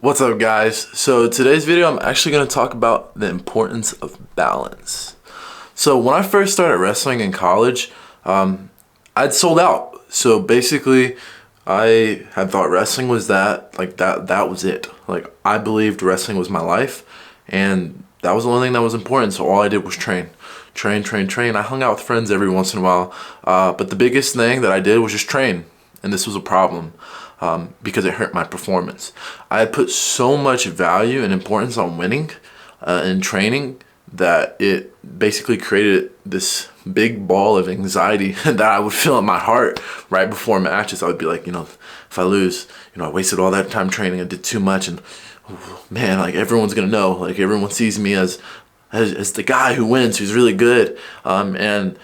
What's up, guys? So today's video I'm actually going to talk about the importance of balance. So when I first started wrestling in college, I'd sold out. So basically I had thought wrestling was that was it. Like, I believed wrestling was my life, and that was the only thing that was important. So all I did was train. I hung out with friends every once in a while, but the biggest thing that I did was just train, and this was a problem. Because it hurt my performance. I had put so much value and importance on winning and training that it basically created this big ball of anxiety that I would feel in my heart right before matches. I would be like, if I lose, I wasted all that time training, I did too much, and man, like, everyone's gonna know, like, everyone sees me as the guy who wins, who's really good, and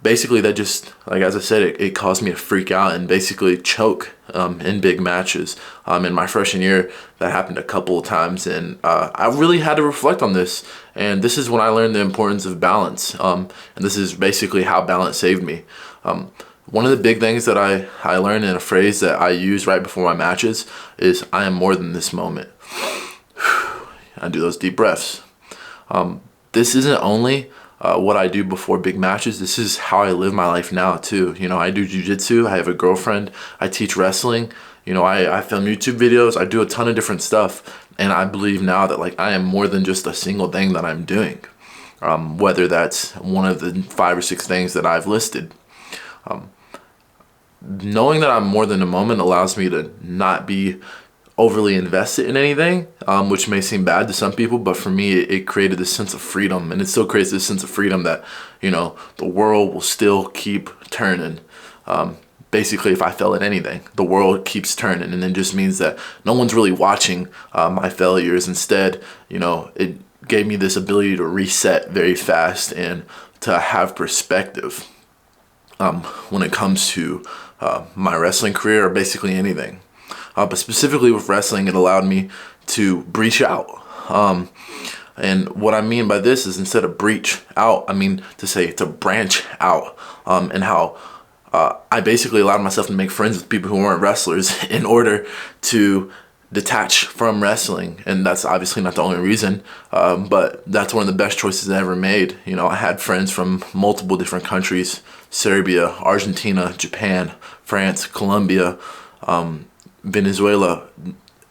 basically that just, like, as I said, it caused me to freak out and basically choke in big matches. In my freshman year, that happened a couple of times, and I really had to reflect on this, and this is when I learned the importance of balance, and this is basically how balance saved me. One of the big things that I learned, in a phrase that I use right before my matches, is I am more than this moment. I do those deep breaths. This isn't only what I do before big matches. This is how I live my life now too. I do jiu-jitsu, I have a girlfriend, I teach wrestling, I film YouTube videos, I do a ton of different stuff, and I believe now that, like, I am more than just a single thing that I'm doing, whether that's one of the 5 or 6 things that I've listed. Knowing that I'm more than a moment allows me to not be overly invested in anything, which may seem bad to some people, but for me, it created this sense of freedom, and it still creates this sense of freedom that, the world will still keep turning. Basically, if I fail at anything, the world keeps turning, and it just means that no one's really watching my failures. Instead, it gave me this ability to reset very fast and to have perspective when it comes to my wrestling career, or basically anything. But specifically with wrestling, it allowed me to breach out. And what I mean by this is, instead of breach out, I mean to branch out. And how I basically allowed myself to make friends with people who weren't wrestlers in order to detach from wrestling. And that's obviously not the only reason, but that's one of the best choices I ever made. I had friends from multiple different countries: Serbia, Argentina, Japan, France, Colombia, Venezuela,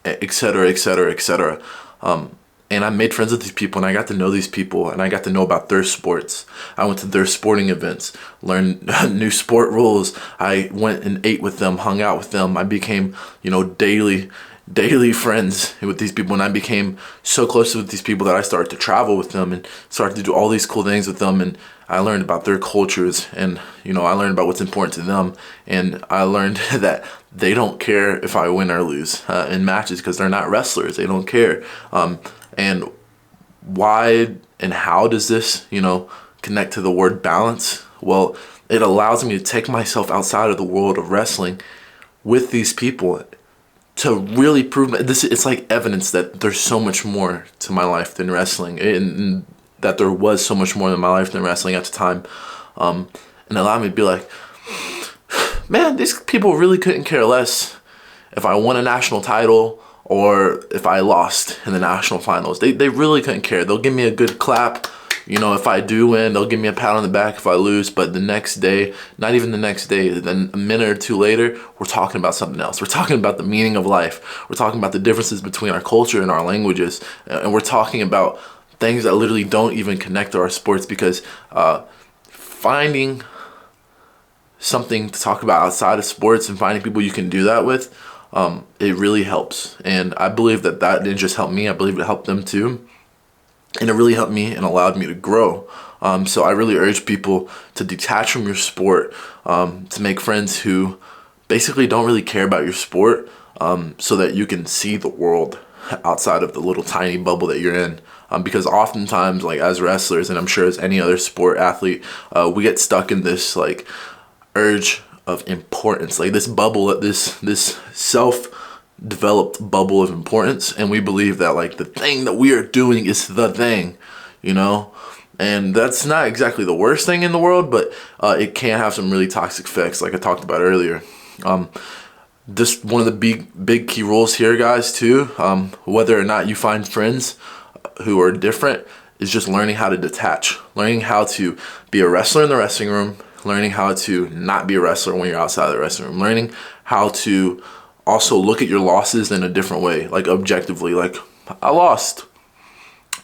etc., etc., etc. And I made friends with these people, and I got to know these people, and I got to know about their sports. I went to their sporting events, learned new sport rules. I went and ate with them, hung out with them. I became, daily friends with these people, and I became so close with these people that I started to travel with them and started to do all these cool things with them. And I learned about their cultures, and I learned about what's important to them, and I learned that they don't care if I win or lose in matches, because they're not wrestlers. They don't care. And why and how does this connect to the word balance? Well, it allows me to take myself outside of the world of wrestling with these people to really prove this. It's like evidence that there's so much more to my life than wrestling, and that there was so much more in my life than wrestling at the time, and allowed me to be like, man, these people really couldn't care less if I won a national title or if I lost in the national finals. They really couldn't care. They'll give me a good clap, if I do win. They'll give me a pat on the back if I lose. But the next day, not even the next day, then a minute or two later, we're talking about something else. We're talking about the meaning of life. We're talking about the differences between our culture and our languages, and we're talking about things that literally don't even connect to our sports, because finding something to talk about outside of sports and finding people you can do that with, it really helps. And I believe that didn't just help me, I believe it helped them too, and it really helped me and allowed me to grow. So I really urge people to detach from your sport, to make friends who basically don't really care about your sport, so that you can see the world outside of the little tiny bubble that you're in. Because oftentimes, like, as wrestlers, and I'm sure as any other sport athlete, we get stuck in this, like, urge of importance, like this bubble, this self-developed bubble of importance, and we believe that, like, the thing that we are doing is the thing, and that's not exactly the worst thing in the world, but it can have some really toxic effects, like I talked about earlier. Just one of the big key rules here, guys, too, whether or not you find friends who are different, is just learning how to detach, learning how to be a wrestler in the wrestling room, learning how to not be a wrestler when you're outside the wrestling room, learning how to also look at your losses in a different way, like objectively, like I lost.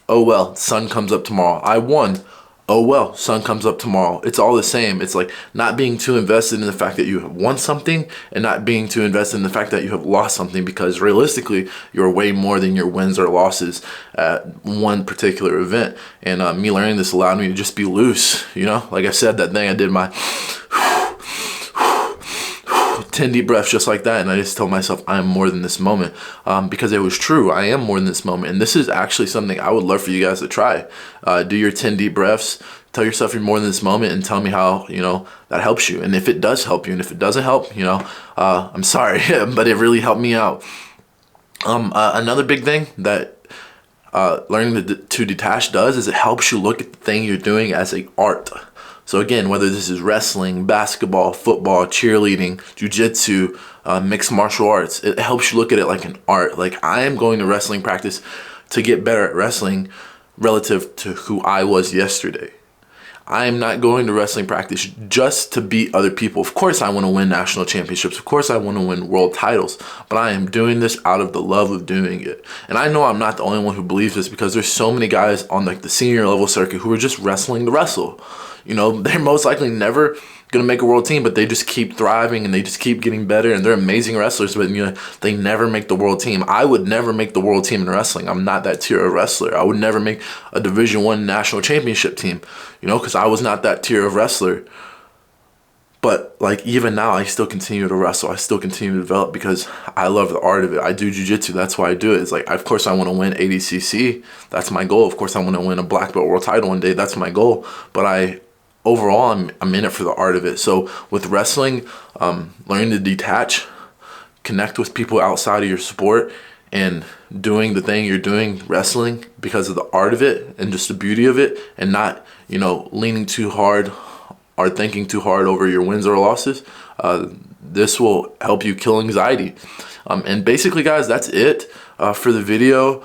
Oh well, sun comes up tomorrow. I won. Oh well, sun comes up tomorrow. It's all the same. It's like not being too invested in the fact that you have won something and not being too invested in the fact that you have lost something, because realistically, you're way more than your wins or losses at one particular event. And me learning this allowed me to just be loose, you know? Like I said, that thing I did my 10 deep breaths just like that, and I just told myself I am more than this moment, because it was true. I am more than this moment, and this is actually something I would love for you guys to try. Do your 10 deep breaths, tell yourself you're more than this moment, and tell me how, you know, that helps you. And if it does help you, and if it doesn't help, you know, I'm sorry, but it really helped me out. Another big thing that learning to detach does is it helps you look at the thing you're doing as an art. So again, whether this is wrestling, basketball, football, cheerleading, jiu-jitsu, mixed martial arts, it helps you look at it like an art. Like, I am going to wrestling practice to get better at wrestling relative to who I was yesterday. I am not going to wrestling practice just to beat other people. Of course I want to win national championships. Of course I want to win world titles. But I am doing this out of the love of doing it. And I know I'm not the only one who believes this, because there's so many guys on like the senior level circuit who are just wrestling to wrestle. You know, they're most likely never going to make a world team, but they just keep thriving and they just keep getting better, and they're amazing wrestlers, but you know, they never make the world team. I would never make the world team in wrestling. I'm not that tier of wrestler. I would never make a Division I national championship team, you know, because I was not that tier of wrestler. But like, even now, I still continue to wrestle. I still continue to develop because I love the art of it. I do jiu-jitsu. That's why I do it. It's like, of course I want to win ADCC. That's my goal. Of course I want to win a black belt world title one day. That's my goal. But overall, I'm in it for the art of it. So with wrestling, learning to detach, connect with people outside of your sport, and doing the thing you're doing, wrestling, because of the art of it and just the beauty of it, and not, you know, leaning too hard or thinking too hard over your wins or losses. This will help you kill anxiety. And basically, guys, that's it for the video.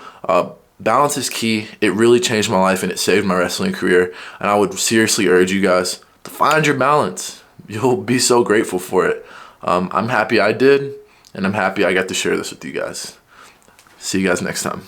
Balance is key. It really changed my life and it saved my wrestling career. And I would seriously urge you guys to find your balance. You'll be so grateful for it. I'm happy I did, and I'm happy I got to share this with you guys. See you guys next time.